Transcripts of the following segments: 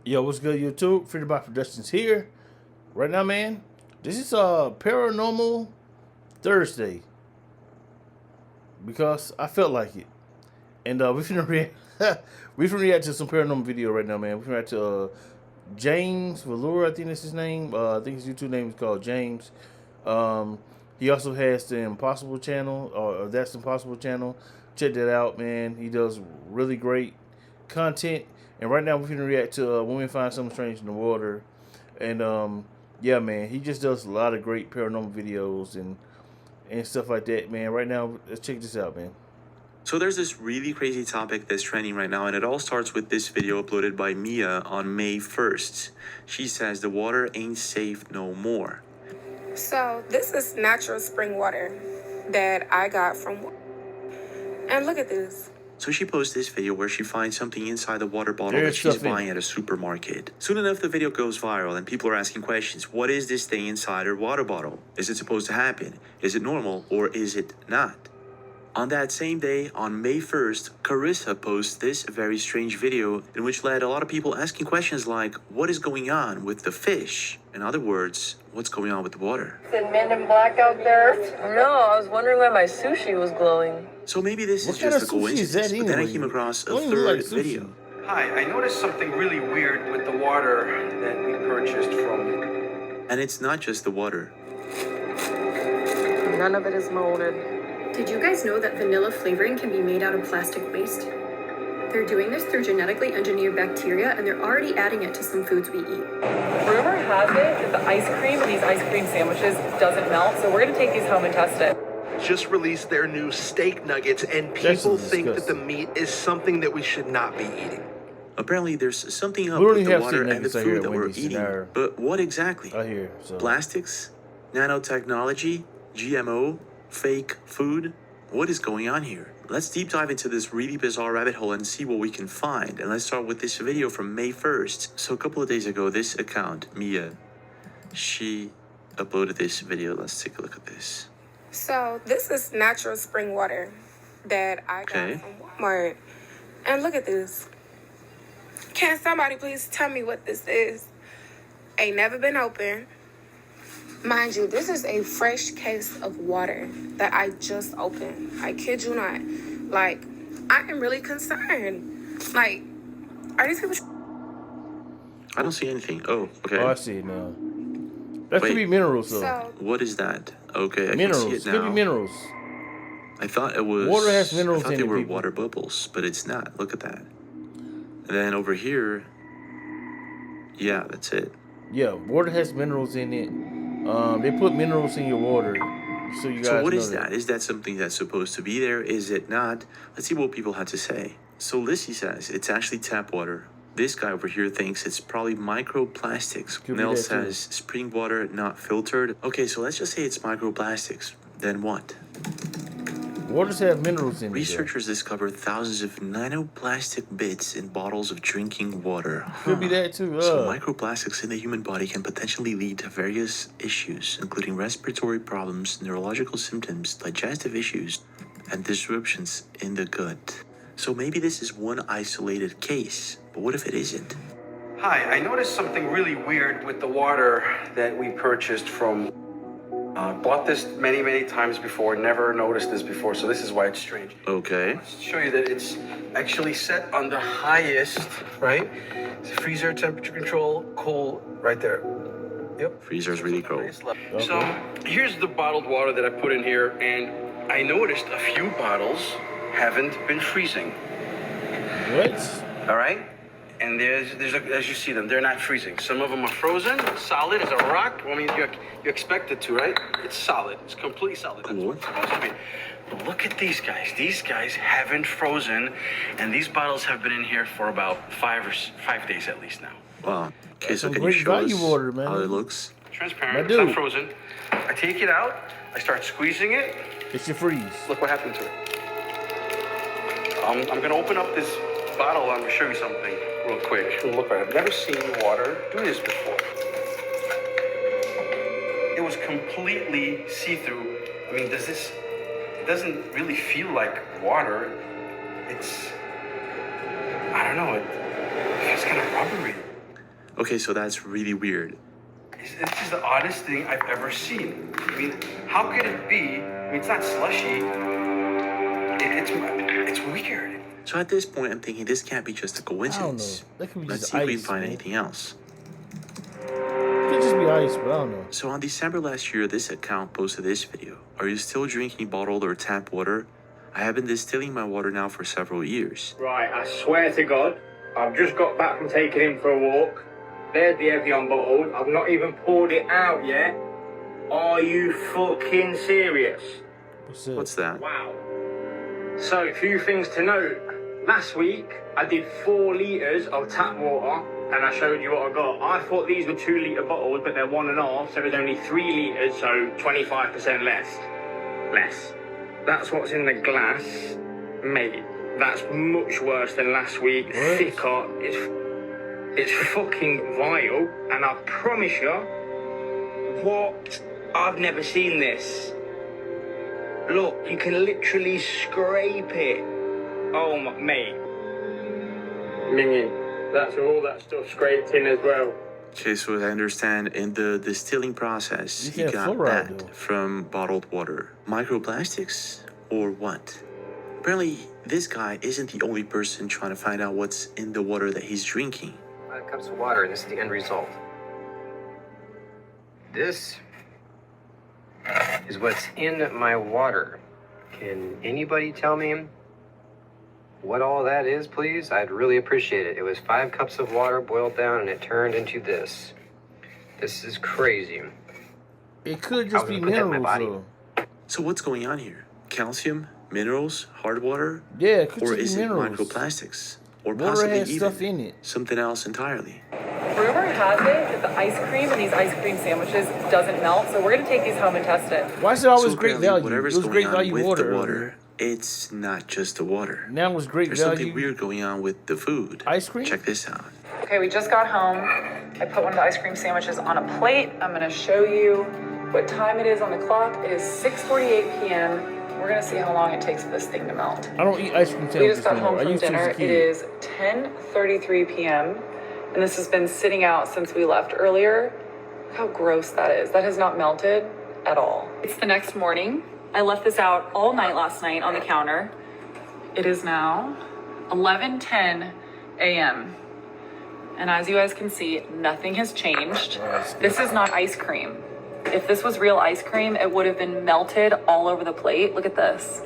Yo, what's good, YouTube? Freedom by Productions here. Right now, man, this is Paranormal Thursday because I felt like it, and we finna react. We finna react to some paranormal video right now, man. We finna react to James Velour, I think that's his name. I think his YouTube name is called James. He also has the Impossible channel, or That's Impossible channel. Check that out, man. He does really great content. And right now we're gonna react to When We Find Something Strange in the Water. And yeah, man, he just does a lot of great paranormal videos and stuff like that, man. Right now, let's check this out, man. So there's this really crazy topic that's trending right now, and it all starts with this video uploaded by Mia on May 1st. She says the water ain't safe no more. So this is natural spring water that I got from, and look at this. So she posts this video where she finds something inside the water bottle There's that she's stuff in buying at a supermarket. Soon enough, the video goes viral and people are asking questions. What is this thing inside her water bottle? Is it supposed to happen? Is it normal or is it not? On that same day, on May 1st, Carissa posts this very strange video in which led a lot of people asking questions like, what is going on with the fish? In other words, what's going on with the water? Is it Men in Black out there? No, I was wondering why my sushi was glowing. So maybe this What is kind just a of sushi is coincidence, that but then I anyway? came across a Don't even look third like sushi. video. Hi, I noticed something really weird with the water that we purchased from. And it's not just the water. None of it is molded. Did you guys know that vanilla flavoring can be made out of plastic waste? They're doing this through genetically engineered bacteria, and they're already adding it to some foods we eat. Rumor has it that the ice cream in these ice cream sandwiches doesn't melt, so we're gonna take these home and test it. Just released their new steak nuggets, and That's people think that the disgusting. meat is something that we should not be eating. Apparently, there's something up We don't with even the have water steak and the nuggets out here food at that we're Wendy's in eating. our- But what exactly? I hear so. Plastics? Nanotechnology? GMO? Fake food? What is going on here? Let's deep dive into this really bizarre rabbit hole and see what we can find. And let's start with this video from May 1st. So a couple of days ago, this account, Mia, she uploaded this video. Let's take a look at this. So this is natural spring water that I got Okay. from Walmart, and look at this. Can somebody please tell me what this is? Ain't never been open. Mind you, this is a fresh case of water that I just opened. I kid you not. Like, I am really concerned. Like, are these people... I don't see anything. Oh, okay. Oh, I see it now. That Wait. could be minerals, though. So, What is that? Okay, I Minerals. can see it Could be now. minerals. I thought it was... Water has minerals I thought in they it, were people. water bubbles, but it's not. Look at that. And then over here... Yeah, that's it. Yeah, water has minerals in it. They put minerals in your water, so you guys So what know is that? Is that something that's supposed to be there? Is it not? Let's see what people had to say. So Lissy says it's actually tap water. This guy over here thinks it's probably microplastics. Could be Nell that too. says spring water not filtered. Okay, so let's just say it's microplastics. Then what? Waters have minerals in it. Researchers discovered thousands of nanoplastic bits in bottles of drinking water. Could be that too. So microplastics in the human body can potentially lead to various issues, including respiratory problems, neurological symptoms, digestive issues, and disruptions in the gut. So maybe this is one isolated case, but what if it isn't? Hi, I noticed something really weird with the water that we purchased from. Bought this many times before, never noticed this before, so this is why it's strange. Okay. Let's show you that it's actually set on the highest, right? It's freezer temperature control, cold, right there. Yep. Freezer's really cold. Highest level. So here's the bottled water that I put in here, and I noticed a few bottles haven't been freezing. What? All right? And as you see them, they're not freezing. Some of them are frozen, solid as a rock. I mean, you expect it to, right? It's solid. It's completely solid. That's what it's supposed to be. But look at these guys. These guys haven't frozen, and these bottles have been in here for about 5 days at least now. Wow. Okay, so some can you great show us value water, man. how it looks? Transparent. My It's not dude. frozen. I take it out. I start squeezing it. It's your freeze. Look what happened to it. I'm gonna open up this bottle. I'm gonna show you something real quick. Look, I've never seen water do this before. It was completely see-through. I mean, it doesn't really feel like water. I don't know, it feels kind of rubbery. Okay, so that's really weird. This is the oddest thing I've ever seen. I mean, how could it be? I mean, it's not slushy. It's weird. So at this point, I'm thinking this can't be just a coincidence. That could be Let's just see if we ice, can find man. anything else. It could just be ice, but I don't know. So on December last year, this account posted this video. Are you still drinking bottled or tap water? I have been distilling my water now for several years. Right, I swear to God, I've just got back from taking him for a walk. There's the Evian bottle. I've not even poured it out yet. Are you fucking serious? What's that? Wow. So, a few things to note. Last week, I did 4 litres of tap water, and I showed you what I got. I thought these were 2 litre bottles, but they're 1.5, so there's only 3 litres, so 25% less. That's what's in the glass. Mate, that's much worse than last week. What? Thicker. It's fucking vile, and I promise you, what? I've never seen this. Look, you can literally scrape it. Oh my, mate. Minging, that's all that stuff scraped in as well. Okay, so as I understand, in the distilling process, You you can't got fluoride, that though. from bottled water. Microplastics or what? Apparently, this guy isn't the only person trying to find out what's in the water that he's drinking. 5 cups of water, and this is the end result. This is what's in my water. Can anybody tell me what all that is, please? I'd really appreciate it. It was 5 cups of water boiled down, and it turned into this. This is crazy. It could How just would be I put that in my minerals, body? though. So what's going on here? Calcium, minerals, hard water, Yeah, it could or just is be it minerals. microplastics, or Water possibly has even stuff in it. something else entirely? Rumor has it that the ice cream in these ice cream sandwiches doesn't melt, so we're gonna take these home and test it. Why is it always So great apparently, value? It whatever's was going great on value with water. the earlier. water, it's not just the water. Now it was great There's value. something weird going on with the food. Ice cream? Check this out. Okay, we just got home. I put one of the ice cream sandwiches on a plate. I'm gonna show you what time it is on the clock. It is 6:48 p.m. We're gonna see how long it takes for this thing to melt. I don't eat ice cream We sandwiches just got anymore. home I from used to as dinner. a It kid. is 10:33 p.m. and this has been sitting out since we left earlier. Look how gross that is. That has not melted at all. It's the next morning. I left this out all night last night on the counter. It is now 11:10 a.m. And as you guys can see, nothing has changed. This is not ice cream. If this was real ice cream, it would have been melted all over the plate. Look at this.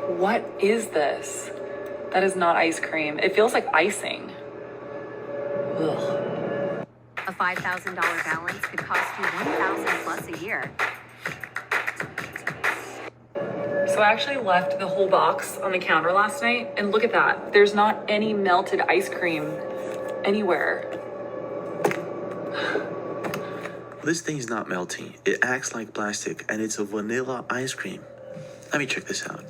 What is this? That is not ice cream. It feels like icing. Ugh. A $5,000 balance could cost you $1,000 plus a year. So I actually left the whole box on the counter last night, and look at that. There's not any melted ice cream anywhere. This thing is not melting. It acts like plastic, and it's a vanilla ice cream. Let me check this out.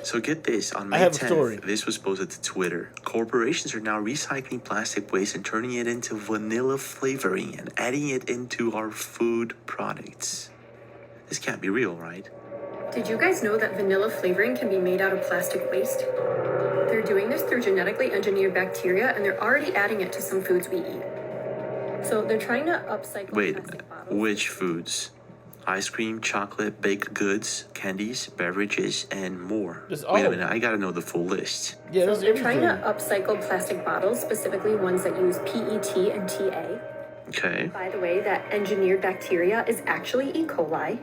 So get this, on May have a story. 10th, this was posted to Twitter. Corporations are now recycling plastic waste and turning it into vanilla flavoring and adding it into our food products. This can't be real, right? Did you guys know that vanilla flavoring can be made out of plastic waste? They're doing this through genetically engineered bacteria, and they're already adding it to some foods we eat. So they're trying to upcycle Wait a plastic minute. bottles. Which foods? Ice cream, chocolate, baked goods, candies, beverages, and more. That's Wait a all. minute, I gotta know the full list. Yeah, So that's they're trying everything. to upcycle plastic bottles, specifically ones that use PET and TA. Okay. By the way, that engineered bacteria is actually E. coli.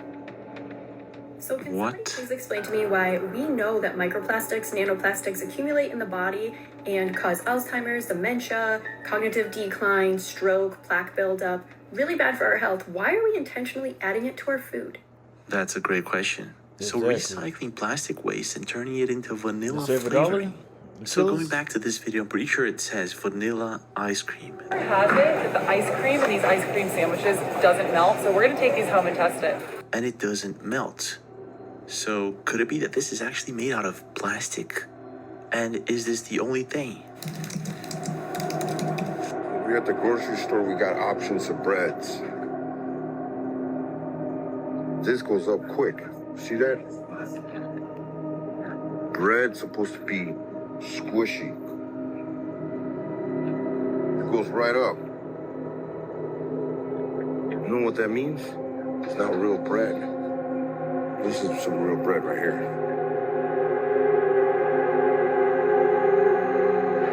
So can somebody What? please explain to me why we know that microplastics, nanoplastics accumulate in the body and cause Alzheimer's, dementia, cognitive decline, stroke, plaque buildup, really bad for our health. Why are we intentionally adding it to our food? That's a great question. So Exactly. recycling plastic waste and turning it into vanilla Save $1? flavoring. So Kills? going back to this video, I'm pretty sure it says vanilla ice cream. Rumor has it that the ice cream in these ice cream sandwiches doesn't melt, so we're gonna take these home and test it. And it doesn't melt. So could it be that this is actually made out of plastic? And is this the only thing? We're at the grocery store, we got options of breads. This goes up quick. See that? Bread's supposed to be squishy. It goes right up. You know what that means? It's not real bread. This is some real bread right here.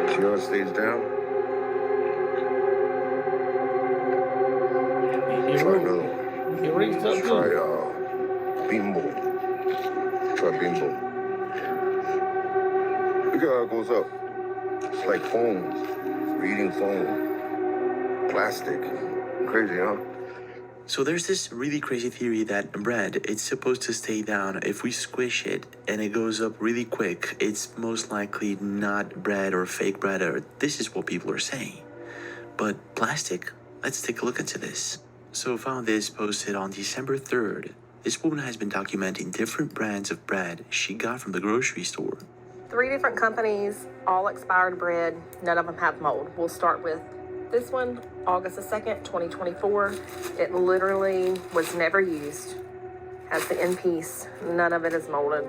See how it stays down? Try another one. Let's try bimbo. Try bimbo. Look how it goes up. It's like foam. We're eating foam. Plastic. Crazy, huh? So there's this really crazy theory that bread, it's supposed to stay down. If we squish it and it goes up really quick, it's most likely not bread or fake bread, or this is what people are saying. But plastic, let's take a look into this. So found this posted on December 3rd. This woman has been documenting different brands of bread she got from the grocery store. 3 different companies, all expired bread. None of them have mold. We'll start with this one, August the 2nd, 2024. It literally was never used. Has the in piece. None of it is molded.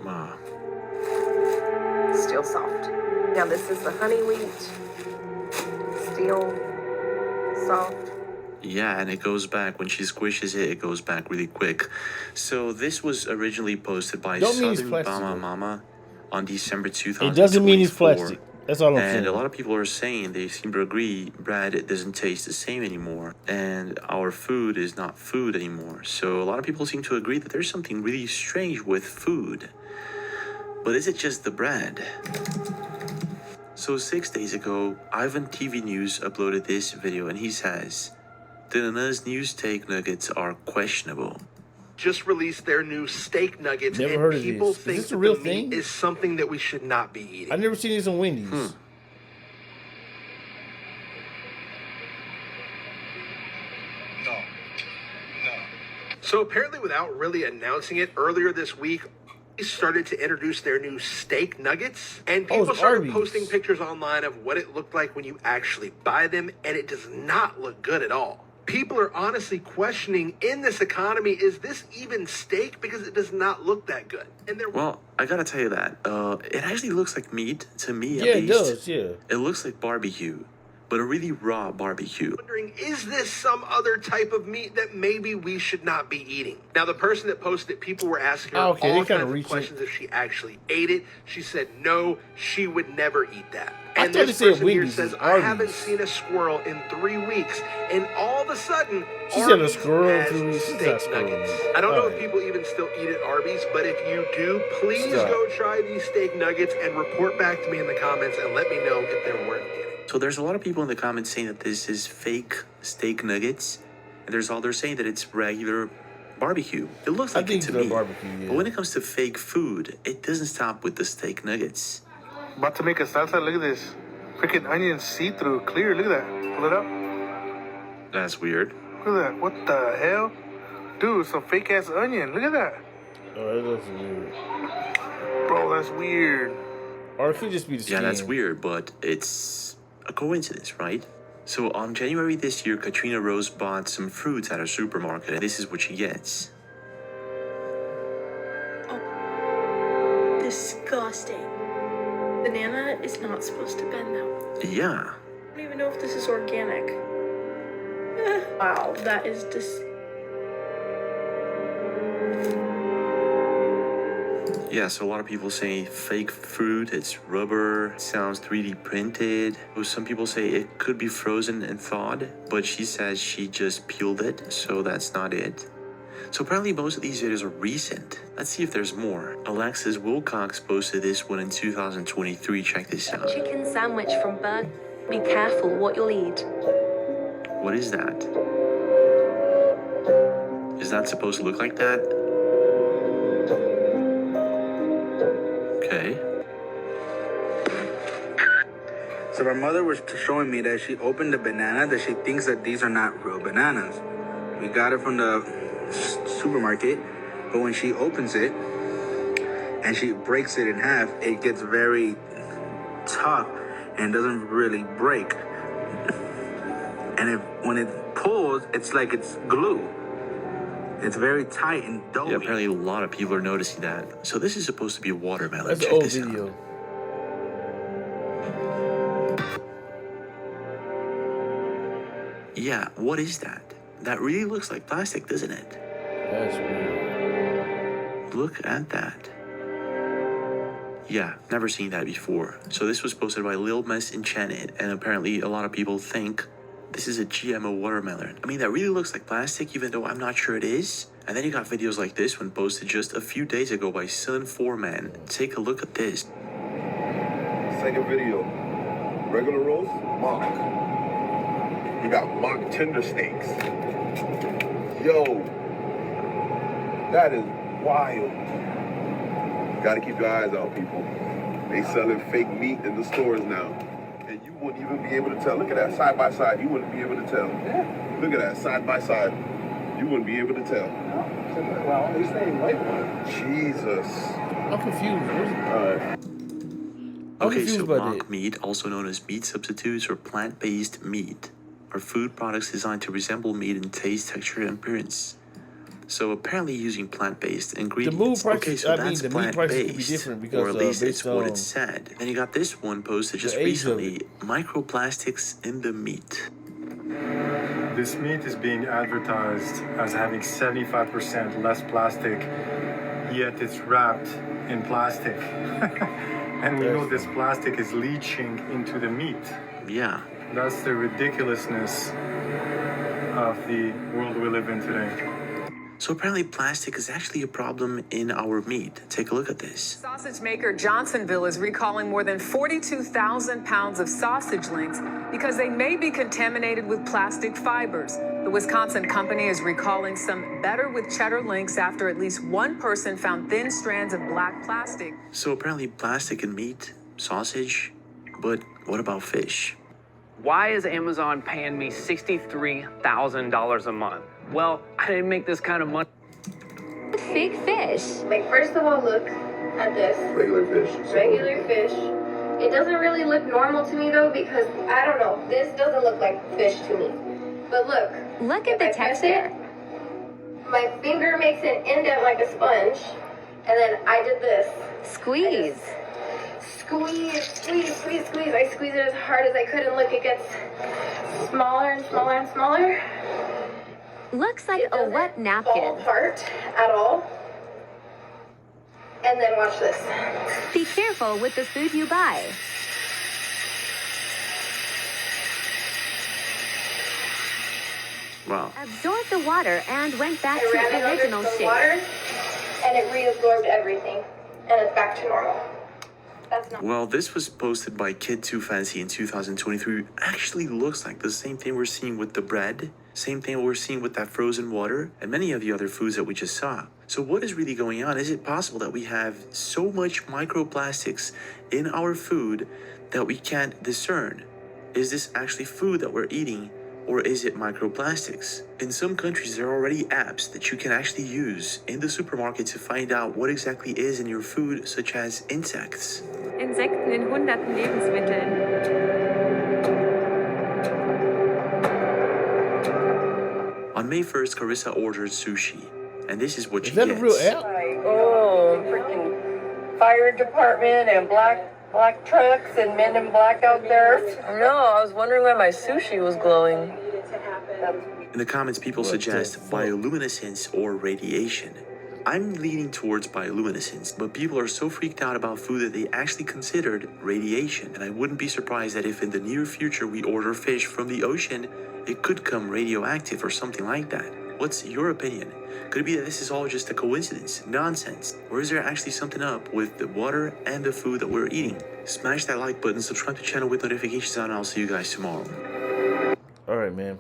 Wow. Still soft. Now this is the honey wheat. Still soft. Yeah, and it goes back. When she squishes it, it goes back really quick. So this was originally posted by Don't mean it's Southern plastic, Bama though. Mama on December 2024. It doesn't mean it's plastic. That's all I'm saying. And a lot of people are saying they seem to agree bread doesn't taste the same anymore, and our food is not food anymore. So a lot of people seem to agree that there's something really strange with food. But is it just the bread? So 6 days ago, Ivan TV News uploaded this video, and he says, Dana's new steak nuggets are questionable. Just released their new steak nuggets, Never and heard of people this. Is think this a that real the thing? meat is something that we should not be eating. I've never seen these on Wendy's. So apparently, without really announcing it, earlier this week, they started to introduce their new steak nuggets, and people it's started Arby's. posting pictures online of what it looked like when you actually buy them, and it does not look good at all. People are honestly questioning, in this economy, is this even steak? Because it does not look that good. And they're Well, I gotta tell you that. It actually looks like meat to me, at Yeah, it least. does, yeah. It looks like barbecue, but a really raw barbecue. wondering, is this some other type of meat that maybe we should not be eating? Now, the person that posted it, people were asking her Okay, they all kinda kinds of reaching. questions if she actually ate it. She said no, she would never eat that. I And thought this they said person here Wendy's says, is I haven't Arby's. seen a squirrel in 3 weeks, and all of a sudden, She said a Arby's squirrel in has 3 weeks. She's steak not squirrel. nuggets. I don't know if Alright. people even still eat at Arby's, but if you do, please Stop. go try these steak nuggets and report back to me in the comments and let me know if they're worth getting. So there's a lot of people in the comments saying that this is fake steak nuggets, and there's others saying that it's regular barbecue. It looks I like think it to it's me. barbecue, yeah. But when it comes to fake food, it doesn't stop with the steak nuggets. About to make a salsa. Look at this. Freaking onion see-through, clear. Look at that. Pull it up. That's weird. Look at that. What the hell? Dude, some fake-ass onion. Look at that. Oh, that looks weird. Bro, that's weird. Or it could just be the skin. Yeah, that's weird, but it's a coincidence, right? So on January this year, Katrina Rose bought some fruits at a supermarket, and this is what she gets. Disgusting. Banana is not supposed to bend that way. Yeah. I don't even know if this is organic. Wow, that is Yeah, so a lot of people say fake fruit, it's rubber, it sounds 3D printed. Some people say it could be frozen and thawed, but she says she just peeled it, so that's not it. So apparently most of these videos are recent. Let's see if there's more. Alexis Wilcox posted this one in 2023. Check this out. Chicken sandwich from Burger. Be careful what you'll eat. What is that? Is that supposed to look like that? Okay. So my mother was showing me that she opened a banana that she thinks that these are not real bananas. We got it from the supermarket, but when she opens it and she breaks it in half, it gets very tough and doesn't really break. And when it pulls, it's like it's glue. It's very tight and doughy. Yeah, apparently a lot of people are noticing that. So this is supposed to be a watermelon. That's an Check old this out. video. Yeah, what is that? That really looks like plastic, doesn't it? That's weird. Look at that. Yeah, never seen that before. So this was posted by Lil Mess Enchanted, and apparently a lot of people think this is a GMO watermelon. I mean, that really looks like plastic, even though I'm not sure it is. And then you got videos like this one posted just a few days ago by Sun4Man. Take a look at this. Second video. Regular roast, mock. We got mock tender steaks. Yo, that is wild. Gotta keep your eyes out, people. They selling fake meat in the stores now. And you wouldn't even be able to tell. Look at that, side by side. You wouldn't be able to tell. Look at that, side by side. You wouldn't be able to tell. Well, at least they ain't white one. Jesus. I'm confused. Alright. Okay, so mock meat, also known as meat substitutes or plant-based meat, are food products designed to resemble meat in taste, texture, and appearance. So apparently using plant-based ingredients. Okay, so that's plant-based, or at least it's what it said. Then you got this one posted just recently, microplastics in the meat. This meat is being advertised as having 75% less plastic, yet it's wrapped in plastic. And we know this plastic is leaching into the meat. Yeah. That's the ridiculousness of the world we live in today. So apparently plastic is actually a problem in our meat. Take a look at this. Sausage maker Johnsonville is recalling more than 42,000 pounds of sausage links because they may be contaminated with plastic fibers. The Wisconsin company is recalling some Better with Cheddar links after at least one person found thin strands of black plastic. So apparently plastic in meat, sausage, but what about fish? Why is Amazon paying me $63,000 a month? Well, I didn't make this kind of money. Big fish. Like, first of all, look at this. Regular fish. Regular fish. It doesn't really look normal to me, though, because, I don't know, this doesn't look like fish to me. But look. Look at the texture. My finger makes an indent like a sponge, and then I did this. Squeeze. Squeeze, squeeze, squeeze, squeeze. I squeeze it as hard as I could, and look, it gets smaller and smaller and smaller. Looks like a wet napkin. Fall apart at all. And then watch this. Be careful with the food you buy. Wow. Absorbed the water and went back to its original shape. Water, and it reabsorbed everything, and it's back to normal. Well, this was posted by Kid Too Fancy in 2023. Actually looks like the same thing we're seeing with the bread, same thing we're seeing with that frozen water, and many of the other foods that we just saw. So what is really going on? Is it possible that we have so much microplastics in our food that we can't discern? Is this actually food that we're eating, or is it microplastics? In some countries, there are already apps that you can actually use in the supermarket to find out what exactly is in your food, such as insects. Insekten in hunderten Lebensmitteln. On May 1st, Carissa ordered sushi, and this is what she that gets. a real app? Oh, freaking fire department and black trucks and men in black out there. No, I was wondering why my sushi was glowing. In the comments, people suggest bioluminescence or radiation. I'm leaning towards bioluminescence, but people are so freaked out about food that they actually considered radiation. And I wouldn't be surprised that if in the near future we order fish from the ocean, it could come radioactive or something like that. What's your opinion? Could it be that this is all just a coincidence, nonsense? Or is there actually something up with the water and the food that we're eating? Smash that like button, subscribe to the channel with notifications on, and I'll see you guys tomorrow. All right, man.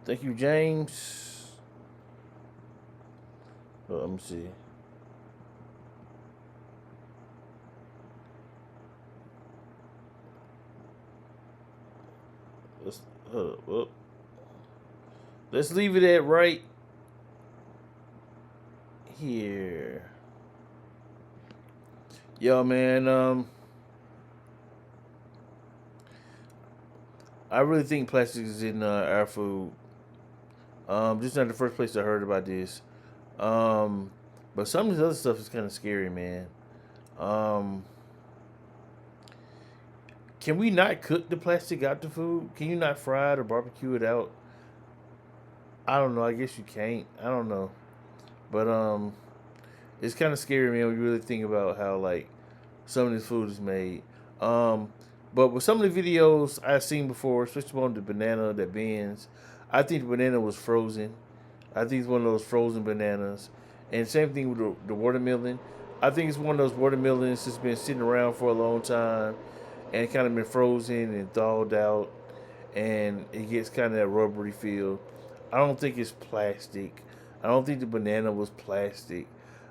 Thank you, James. Oh, let me see. Let's leave it at right here. Yo, man, I really think plastic is in our food. This is not the first place I heard about this. But some of this other stuff is kind of scary, man. can we not cook the plastic out the food? Can you not fry it or barbecue it out? I don't know. I guess you can't. I don't know. But it's kind of scary, man, when you really think about how like some of this food is made. But with some of the videos I've seen before, especially on the banana that bends, I think the banana was frozen. I think it's one of those frozen bananas. And same thing with the watermelon. I think it's one of those watermelons that's been sitting around for a long time and kind of been frozen and thawed out, and it gets kind of that rubbery feel. I don't think it's plastic. I don't think the banana was plastic.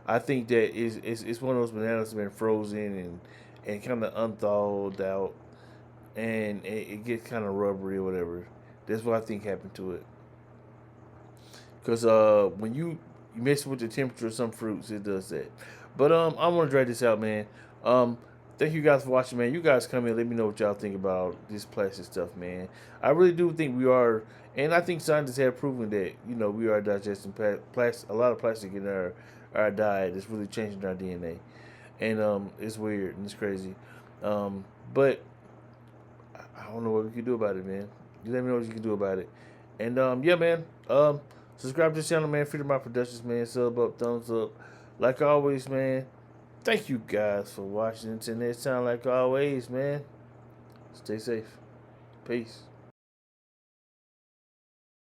I think that it's one of those bananas that's been frozen and kind of unthawed out, and it gets kind of rubbery or whatever. That's what I think happened to it. Because when you mess with the temperature of some fruits, it does that. But I'm gonna drag this out, man. Thank you guys for watching, man. You guys come in, let me know what y'all think about this plastic stuff, man. I really do think we are, and I think scientists have proven that, you know, we are digesting a lot of plastic in our diet. It's really changing our DNA, and it's weird and it's crazy. But I don't know what we can do about it, man. You let me know what you can do about it. And yeah, man. Subscribe to the channel, man. Freedom Out Productions, man. Sub up, thumbs up. Like always, man. Thank you guys for watching. Until next time, like always, man. Stay safe. Peace.